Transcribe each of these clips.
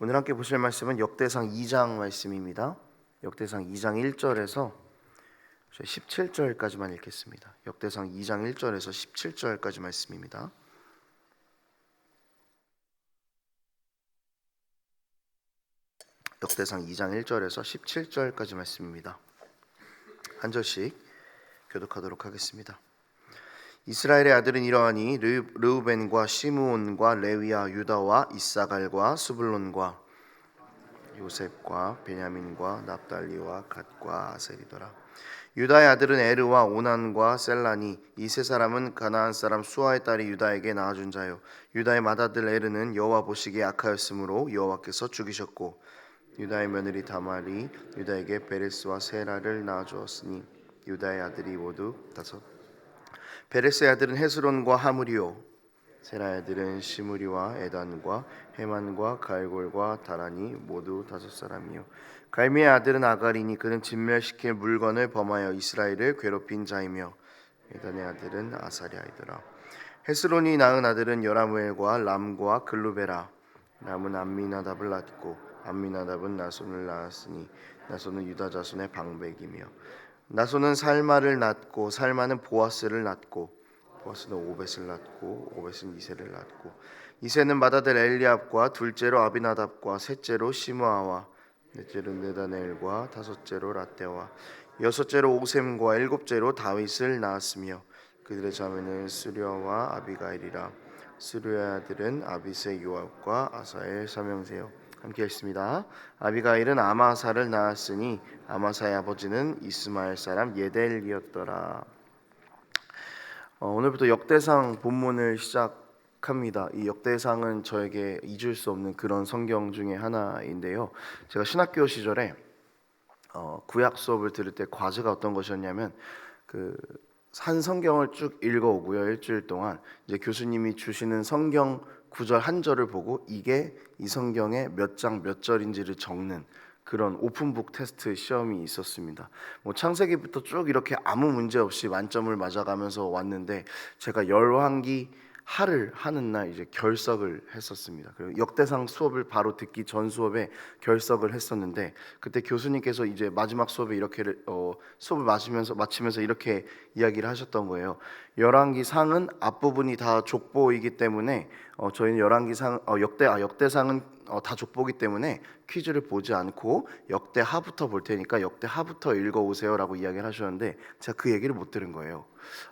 오늘 함께 보실 말씀은 역대상 2장 말씀입니다. 역대상 2장 1절에서 17절까지만 읽겠습니다. 역대상 2장 1절에서 17절까지 말씀입니다. 역대상 2장 1절에서 17절까지 말씀입니다. 한 절씩 교독하도록 하겠습니다. 이스라엘의 아들은 이러하니 르우벤과 시므온과 레위와 유다와 이사갈과 스불론과 요셉과 베냐민과 납달리와 갓과 아셀이더라. 유다의 아들은 에르와 오난과 셀라니, 이 세 사람은 가나안 사람 수아의 딸이 유다에게 낳아준 자요. 유다의 맏아들 에르는 여호와 보시기에 악하였으므로 여호와께서 죽이셨고, 유다의 며느리 다말이 유다에게 베레스와 세라를 낳아주었으니 유다의 아들이 모두 다섯. 베레스의 아들은 헤스론과 하므리요, 세라의 아들은 시므리와 에단과 헤만과 갈골과 다라니 모두 다섯 사람이요. 갈미의 아들은 아가리니 그는 진멸시킬 물건을 범하여 이스라엘을 괴롭힌 자이며, 에단의 아들은 아사랴이더라. 헤스론이 낳은 아들은 여라무엘과 람과 글루베라. 람은 암미나답을 낳고 암미나답은 나손을 낳았으니 나손은 유다 자손의 방백이며, 나손은 살마를 낳고 살마는 보아스를 낳고 보아스는 오벳을 낳고 오벳은 이세를 낳고 이세는 맏아들 엘리압과 둘째로 아비나답과 셋째로 시므아와 넷째로 느다넬과 다섯째로 라떼와 여섯째로 오셈과 일곱째로 다윗을 낳았으며, 그들의 자매는 스류아와 아비가일이라. 스류아의 아들은 아비세 요압과 아사엘 삼형제요. 함께 읽습니다. 아비가일은 아마사를 낳았으니 아마사의 아버지는 이스마엘 사람 예델이었더라. 오늘부터 역대상 본문을 시작합니다. 이 역대상은 저에게 잊을 수 없는 그런 성경 중에 하나인데요. 제가 신학교 시절에 구약 수업을 들을 때 과제가 어떤 것이었냐면, 한 성경을 쭉 읽어오고요. 일주일 동안 이제 교수님이 주시는 성경 구절 한 절을 보고 이게 이 성경의 몇 장 몇 절인지를 적는 그런 오픈북 테스트 시험이 있었습니다. 창세기부터 쭉 이렇게 아무 문제 없이 만점을 맞아가면서 왔는데, 제가 열왕기 하를 하는 날 이제 결석을 했었습니다. 그리고 역대상 수업을 바로 듣기 전 수업에 결석을 했었는데, 그때 교수님께서 이제 마지막 수업에 이렇게 수업을 마치면서 이렇게 이야기를 하셨던 거예요. 열왕기 상은 앞부분이 다 족보이기 때문에 저희는 역대상은 다 족보기 때문에 퀴즈를 보지 않고 역대하부터 볼 테니까 역대하부터 읽어오세요라고 이야기를 하셨는데, 제가 그 얘기를 못 들은 거예요.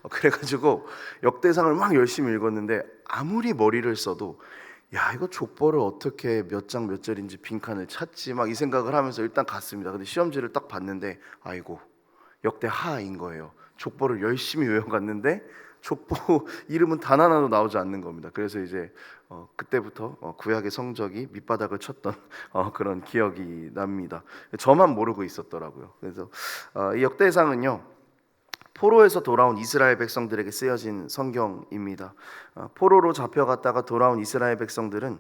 그래가지고 역대상을 막 열심히 읽었는데, 아무리 머리를 써도 야, 이거 족보를 어떻게 몇 장 몇 절인지 빈칸을 찾지, 막 이 생각을 하면서 일단 갔습니다. 근데 시험지를 딱 봤는데 아이고, 역대하인 거예요. 족보를 열심히 외워갔는데 족보 이름은 단 하나도 나오지 않는 겁니다. 그래서 이제 그때부터 구약의 성적이 밑바닥을 쳤던 그런 기억이 납니다. 저만 모르고 있었더라고요. 그래서 이 역대상은요, 포로에서 돌아온 이스라엘 백성들에게 쓰여진 성경입니다. 포로로 잡혀갔다가 돌아온 이스라엘 백성들은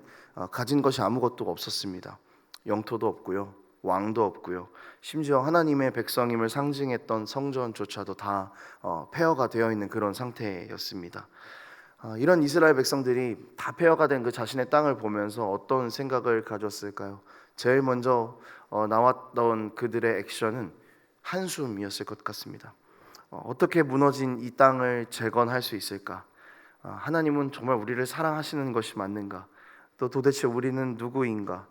가진 것이 아무것도 없었습니다. 영토도 없고요, 왕도 없고요, 심지어 하나님의 백성임을 상징했던 성전조차도 다 폐허가 되어 있는 그런 상태였습니다. 이런 이스라엘 백성들이 다 폐허가 된 그 자신의 땅을 보면서 어떤 생각을 가졌을까요? 제일 먼저 나왔던 그들의 액션은 한숨이었을 것 같습니다. 어떻게 무너진 이 땅을 재건할 수 있을까? 하나님은 정말 우리를 사랑하시는 것이 맞는가? 또 도대체 우리는 누구인가?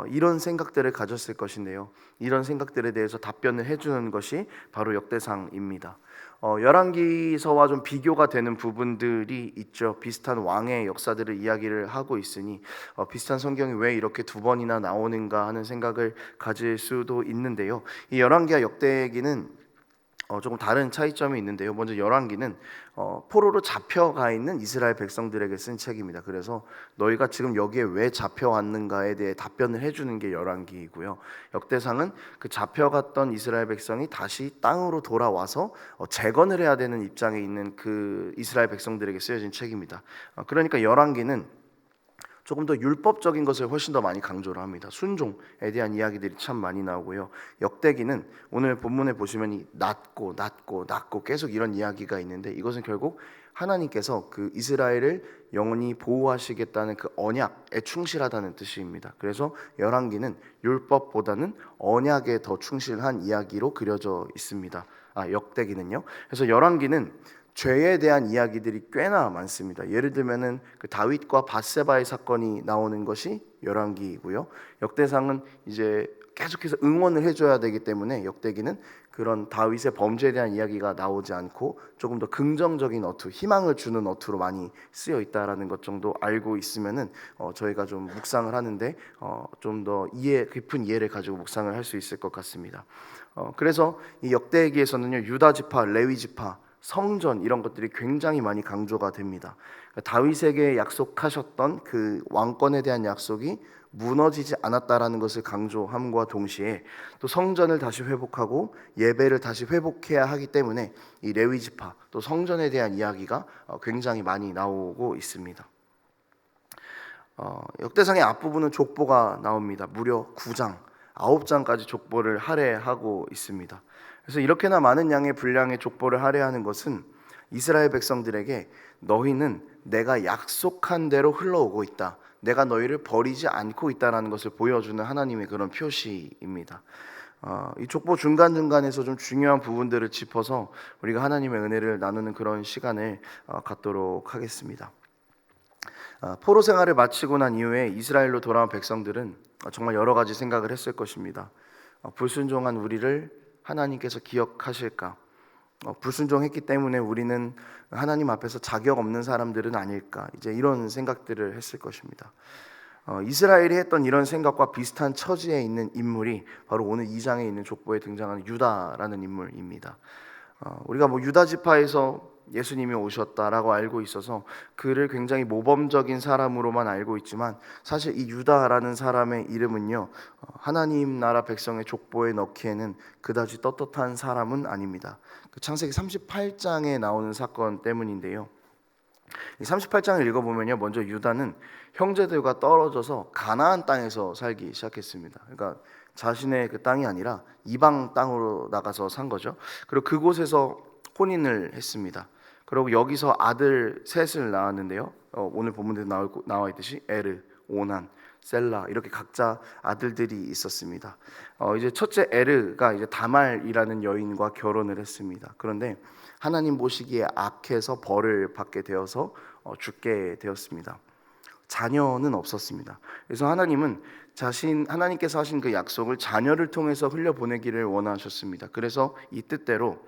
이런 생각들을 가졌을 것인데요, 이런 생각들에 대해서 답변을 해주는 것이 바로 역대상입니다. 열왕기서와 좀 비교가 되는 부분들이 있죠. 비슷한 왕의 역사들을 이야기를 하고 있으니 비슷한 성경이 왜 이렇게 두 번이나 나오는가 하는 생각을 가질 수도 있는데요, 이 열왕기와 역대기는 조금 다른 차이점이 있는데요. 먼저 열왕기는 포로로 잡혀가 있는 이스라엘 백성들에게 쓴 책입니다. 그래서 너희가 지금 여기에 왜 잡혀왔는가에 대해 답변을 해주는 게 열왕기이고요, 역대상은 그 잡혀갔던 이스라엘 백성이 다시 땅으로 돌아와서 재건을 해야 되는 입장에 있는 그 이스라엘 백성들에게 쓰여진 책입니다. 그러니까 열왕기는 조금 더 율법적인 것을 훨씬 더 많이 강조를 합니다. 순종에 대한 이야기들이 참 많이 나오고요. 역대기는 오늘 본문에 보시면 이 낮고 계속 이런 이야기가 있는데, 이것은 결국 하나님께서 그 이스라엘을 영원히 보호하시겠다는 그 언약에 충실하다는 뜻입니다. 그래서 열왕기는 율법보다는 언약에 더 충실한 이야기로 그려져 있습니다. 역대기는요. 그래서 열왕기는 죄에 대한 이야기들이 꽤나 많습니다. 예를 들면은 그 다윗과 밧세바의 사건이 나오는 것이 열왕기이고요. 역대상은 이제 계속해서 응원을 해줘야 되기 때문에 역대기는 그런 다윗의 범죄에 대한 이야기가 나오지 않고 조금 더 긍정적인 어투, 희망을 주는 어투로 많이 쓰여 있다라는 것 정도 알고 있으면은 저희가 좀 묵상을 하는데 좀 더 깊은 이해를 가지고 묵상을 할 수 있을 것 같습니다. 그래서 이 역대기에서는요, 유다 지파, 레위 지파, 성전 이런 것들이 굉장히 많이 강조가 됩니다. 다윗에게 약속하셨던 그 왕권에 대한 약속이 무너지지 않았다라는 것을 강조함과 동시에 또 성전을 다시 회복하고 예배를 다시 회복해야 하기 때문에 이 레위 지파 또 성전에 대한 이야기가 굉장히 많이 나오고 있습니다. 역대상의 앞부분은 족보가 나옵니다. 무려 9장, 9장까지 족보를 할애하고 있습니다. 그래서 이렇게나 많은 양의 분량의 족보를 할애하는 것은 이스라엘 백성들에게 너희는 내가 약속한 대로 흘러오고 있다, 내가 너희를 버리지 않고 있다라는 것을 보여주는 하나님의 그런 표시입니다. 이 족보 중간중간에서 좀 중요한 부분들을 짚어서 우리가 하나님의 은혜를 나누는 그런 시간을 갖도록 하겠습니다. 포로 생활을 마치고 난 이후에 이스라엘로 돌아온 백성들은 정말 여러 가지 생각을 했을 것입니다. 불순종한 우리를 하나님께서 기억하실까? 불순종했기 때문에 우리는 하나님 앞에서 자격 없는 사람들은 아닐까? 이제 이런 생각들을 했을 것입니다. 이스라엘이 했던 이런 생각과 비슷한 처지에 있는 인물이 바로 오늘 2장에 있는 족보에 등장하는 유다라는 인물입니다. 우리가 유다 지파에서 예수님이 오셨다라고 알고 있어서 그를 굉장히 모범적인 사람으로만 알고 있지만, 사실 이 유다라는 사람의 이름은요, 하나님 나라 백성의 족보에 넣기에는 그다지 떳떳한 사람은 아닙니다. 그 창세기 38장에 나오는 사건 때문인데요. 이 38장을 읽어보면요, 먼저 유다는 형제들과 떨어져서 가나안 땅에서 살기 시작했습니다. 그러니까 자신의 그 땅이 아니라 이방 땅으로 나가서 산 거죠. 그리고 그곳에서 혼인을 했습니다. 그리고 여기서 아들 셋을 낳았는데요. 오늘 본문에 나와 있듯이 에르, 오난, 셀라 이렇게 각자 아들들이 있었습니다. 이제 첫째 에르가 이제 다말이라는 여인과 결혼을 했습니다. 그런데 하나님 보시기에 악해서 벌을 받게 되어서 죽게 되었습니다. 자녀는 없었습니다. 그래서 하나님께서 하신 그 약속을 자녀를 통해서 흘려보내기를 원하셨습니다. 그래서 이 뜻대로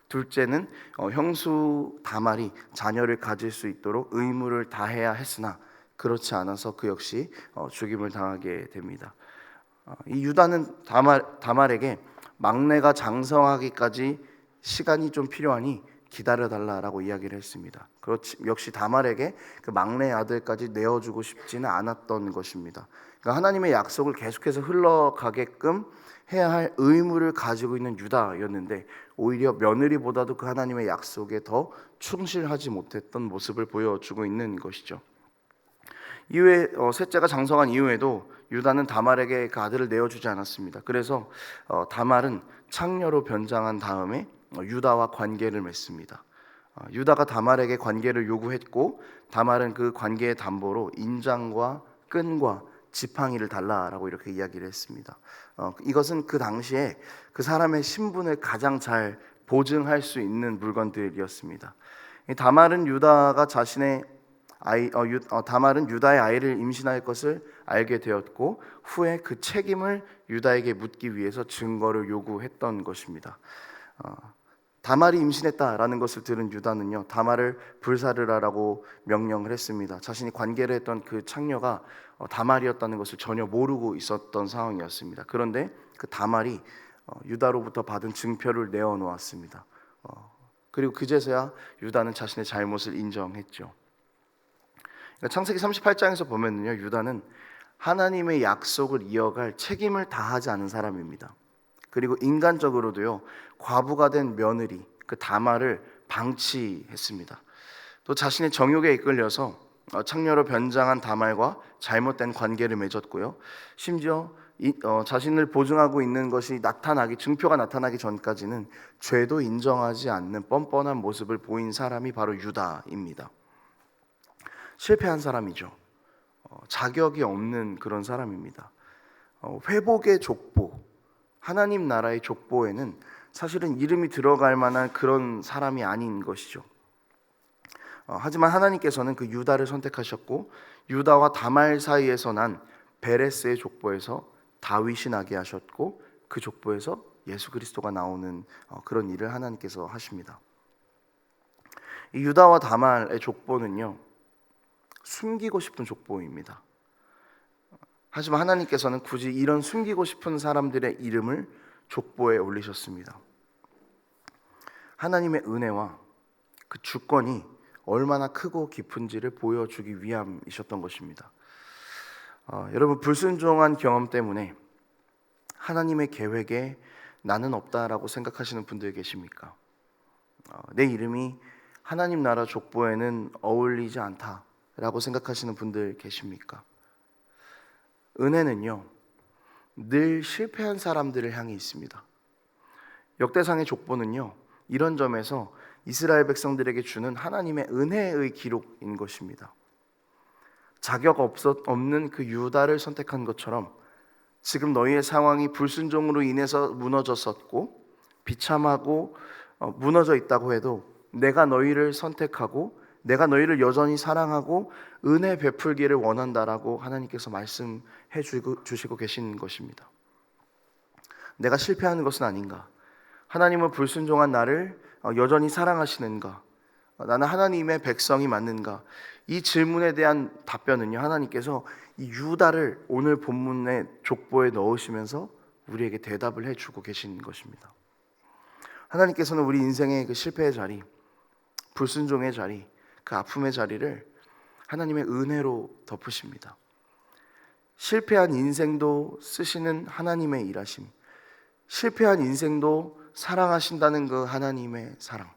둘째는 형수 다말이 자녀를 가질 수 있도록 의무를 다해야 했으나 그렇지 않아서 그 역시 죽임을 당하게 됩니다. 이 유다는 다말에게 막내가 장성하기까지 시간이 좀 필요하니 기다려달라라고 이야기를 했습니다. 그렇지, 역시 다말에게 그 막내 아들까지 내어주고 싶지는 않았던 것입니다. 그러니까 하나님의 약속을 계속해서 흘러가게끔 해야 할 의무를 가지고 있는 유다였는데, 오히려 며느리보다도 그 하나님의 약속에 더 충실하지 못했던 모습을 보여주고 있는 것이죠. 이후에 셋째가 장성한 이후에도 유다는 다말에게 그 아들을 내어주지 않았습니다. 그래서 다말은 창녀로 변장한 다음에 유다와 관계를 맺습니다. 유다가 다말에게 관계를 요구했고, 다말은 그 관계의 담보로 인장과 끈과 지팡이를 달라라고 이렇게 이야기를 했습니다. 이것은 그 당시에 그 사람의 신분을 가장 잘 보증할 수 있는 물건들이었습니다. 다말은 다말은 유다의 아이를 임신할 것을 알게 되었고, 후에 그 책임을 유다에게 묻기 위해서 증거를 요구했던 것입니다. 다말이 임신했다라는 것을 들은 유다는요, 다말을 불사르라라고 명령을 했습니다. 자신이 관계를 했던 그 창녀가 다말이었다는 것을 전혀 모르고 있었던 상황이었습니다. 그런데 그 다말이 유다로부터 받은 증표를 내어놓았습니다. 그리고 그제서야 유다는 자신의 잘못을 인정했죠. 그러니까 창세기 38장에서 보면요, 유다는 하나님의 약속을 이어갈 책임을 다하지 않은 사람입니다. 그리고 인간적으로도요, 과부가 된 며느리 그 다말을 방치했습니다. 또 자신의 정욕에 이끌려서 창녀로 변장한 다말과 잘못된 관계를 맺었고요. 심지어 자신을 보증하고 있는 것이 증표가 나타나기 전까지는 죄도 인정하지 않는 뻔뻔한 모습을 보인 사람이 바로 유다입니다. 실패한 사람이죠. 자격이 없는 그런 사람입니다. 회복의 족보, 하나님 나라의 족보에는 사실은 이름이 들어갈 만한 그런 사람이 아닌 것이죠. 하지만 하나님께서는 그 유다를 선택하셨고, 유다와 다말 사이에서 난 베레스의 족보에서 다윗이 나게 하셨고, 그 족보에서 예수 그리스도가 나오는 그런 일을 하나님께서 하십니다. 이 유다와 다말의 족보는요, 숨기고 싶은 족보입니다. 하지만 하나님께서는 굳이 이런 숨기고 싶은 사람들의 이름을 족보에 올리셨습니다. 하나님의 은혜와 그 주권이 얼마나 크고 깊은지를 보여주기 위함이셨던 것입니다. 여러분, 불순종한 경험 때문에 하나님의 계획에 나는 없다라고 생각하시는 분들 계십니까? 내 이름이 하나님 나라 족보에는 어울리지 않다라고 생각하시는 분들 계십니까? 은혜는요, 늘 실패한 사람들을 향해 있습니다. 역대상의 족보는요, 이런 점에서 이스라엘 백성들에게 주는 하나님의 은혜의 기록인 것입니다. 자격 없는 그 유다를 선택한 것처럼 지금 너희의 상황이 불순종으로 인해서 무너졌었고 비참하고 무너져 있다고 해도 내가 너희를 선택하고 내가 너희를 여전히 사랑하고 은혜 베풀기를 원한다라고 하나님께서 말씀해 주시고 계신 것입니다. 내가 실패하는 것은 아닌가? 하나님은 불순종한 나를 여전히 사랑하시는가? 나는 하나님의 백성이 맞는가? 이 질문에 대한 답변은요, 하나님께서 이 유다를 오늘 본문의 족보에 넣으시면서 우리에게 대답을 해주고 계신 것입니다. 하나님께서는 우리 인생의 그 실패의 자리, 불순종의 자리, 그 아픔의 자리를 하나님의 은혜로 덮으십니다. 실패한 인생도 쓰시는 하나님의 일하심, 실패한 인생도 사랑하신다는 그 하나님의 사랑,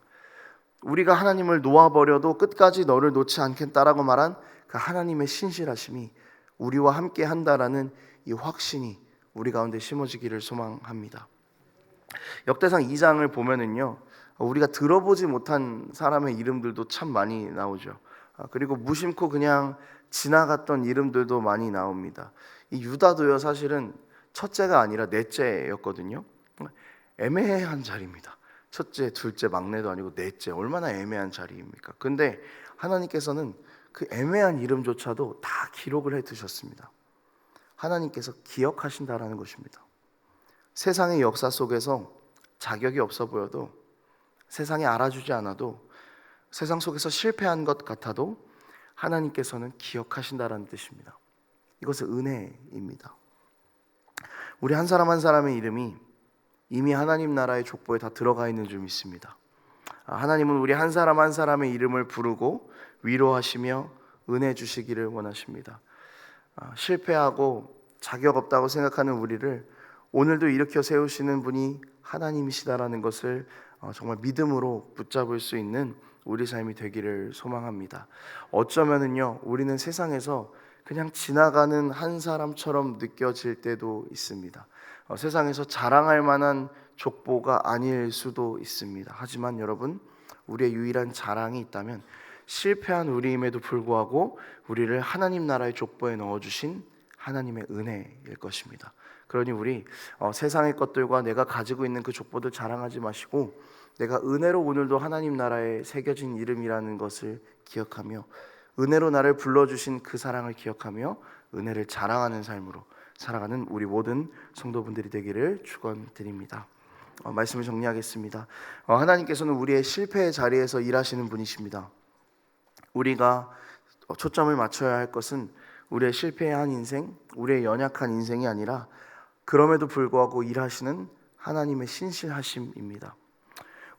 우리가 하나님을 놓아버려도 끝까지 너를 놓지 않겠다라고 말한 그 하나님의 신실하심이 우리와 함께 한다라는 이 확신이 우리 가운데 심어지기를 소망합니다. 역대상 2장을 보면은요, 우리가 들어보지 못한 사람의 이름들도 참 많이 나오죠. 그리고 무심코 그냥 지나갔던 이름들도 많이 나옵니다. 이 유다도요, 사실은 첫째가 아니라 넷째였거든요. 애매한 자리입니다. 첫째, 둘째, 막내도 아니고 넷째, 얼마나 애매한 자리입니까? 근데 하나님께서는 그 애매한 이름조차도 다 기록을 해 두셨습니다. 하나님께서 기억하신다라는 것입니다. 세상의 역사 속에서 자격이 없어 보여도, 세상이 알아주지 않아도, 세상 속에서 실패한 것 같아도 하나님께서는 기억하신다라는 뜻입니다. 이것은 은혜입니다. 우리 한 사람 한 사람의 이름이 이미 하나님 나라의 족보에 다 들어가 있는 줄 믿습니다. 하나님은 우리 한 사람 한 사람의 이름을 부르고 위로하시며 은혜 주시기를 원하십니다. 실패하고 자격 없다고 생각하는 우리를 오늘도 일으켜 세우시는 분이 하나님이시다라는 것을 정말 믿음으로 붙잡을 수 있는 우리 삶이 되기를 소망합니다. 어쩌면은요, 우리는 세상에서 그냥 지나가는 한 사람처럼 느껴질 때도 있습니다. 세상에서 자랑할 만한 족보가 아닐 수도 있습니다. 하지만 여러분, 우리의 유일한 자랑이 있다면 실패한 우리임에도 불구하고 우리를 하나님 나라의 족보에 넣어주신 하나님의 은혜일 것입니다. 그러니 우리 세상의 것들과 내가 가지고 있는 그 족보들 자랑하지 마시고, 내가 은혜로 오늘도 하나님 나라에 새겨진 이름이라는 것을 기억하며 은혜로 나를 불러주신 그 사랑을 기억하며 은혜를 자랑하는 삶으로 살아가는 우리 모든 성도분들이 되기를 축원드립니다. 말씀을 정리하겠습니다. 하나님께서는 우리의 실패의 자리에서 일하시는 분이십니다. 우리가 초점을 맞춰야 할 것은 우리의 실패한 인생, 우리의 연약한 인생이 아니라 그럼에도 불구하고 일하시는 하나님의 신실하심입니다.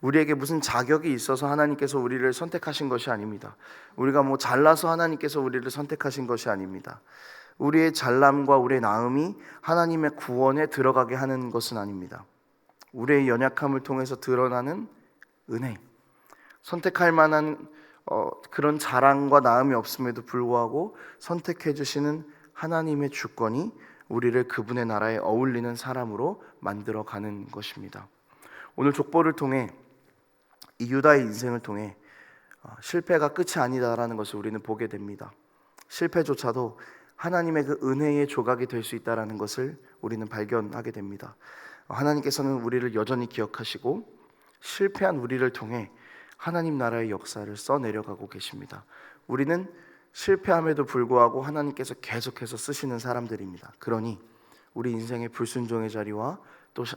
우리에게 무슨 자격이 있어서 하나님께서 우리를 선택하신 것이 아닙니다. 우리가 잘나서 하나님께서 우리를 선택하신 것이 아닙니다. 우리의 잘남과 우리의 나음이 하나님의 구원에 들어가게 하는 것은 아닙니다. 우리의 연약함을 통해서 드러나는 은혜, 선택할 만한 그런 자랑과 나음이 없음에도 불구하고 선택해 주시는 하나님의 주권이 우리를 그분의 나라에 어울리는 사람으로 만들어 가는 것입니다. 오늘 족보를 통해 이 유다의 인생을 통해 실패가 끝이 아니다라는 것을 우리는 보게 됩니다. 실패조차도 하나님의 그 은혜의 조각이 될 수 있다라는 것을 우리는 발견하게 됩니다. 하나님께서는 우리를 여전히 기억하시고 실패한 우리를 통해 하나님 나라의 역사를 써내려가고 계십니다. 우리는 실패함에도 불구하고 하나님께서 계속해서 쓰시는 사람들입니다. 그러니 우리 인생의 불순종의 자리와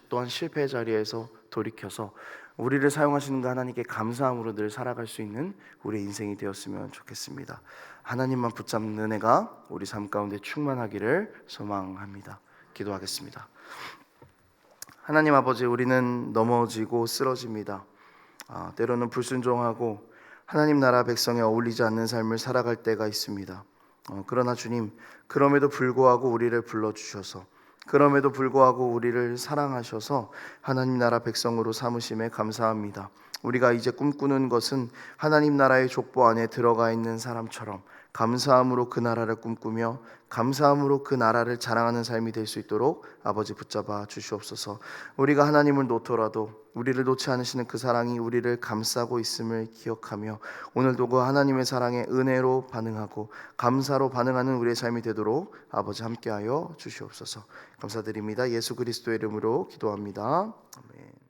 또한 실패의 자리에서 돌이켜서 우리를 사용하시는 그 하나님께 감사함으로 늘 살아갈 수 있는 우리의 인생이 되었으면 좋겠습니다. 하나님만 붙잡는 은혜가 우리 삶 가운데 충만하기를 소망합니다. 기도하겠습니다. 하나님 아버지, 우리는 넘어지고 쓰러집니다. 때로는 불순종하고 하나님 나라 백성에 어울리지 않는 삶을 살아갈 때가 있습니다. 그러나 주님, 그럼에도 불구하고 우리를 불러주셔서, 그럼에도 불구하고 우리를 사랑하셔서 하나님 나라 백성으로 삼으심에 감사합니다. 우리가 이제 꿈꾸는 것은 하나님 나라의 족보 안에 들어가 있는 사람처럼 감사함으로 그 나라를 꿈꾸며 감사함으로 그 나라를 자랑하는 삶이 될 수 있도록 아버지 붙잡아 주시옵소서. 우리가 하나님을 놓더라도 우리를 놓지 않으시는 그 사랑이 우리를 감싸고 있음을 기억하며 오늘도 그 하나님의 사랑에 은혜로 반응하고 감사로 반응하는 우리의 삶이 되도록 아버지 함께하여 주시옵소서. 감사드립니다. 예수 그리스도의 이름으로 기도합니다. 아멘.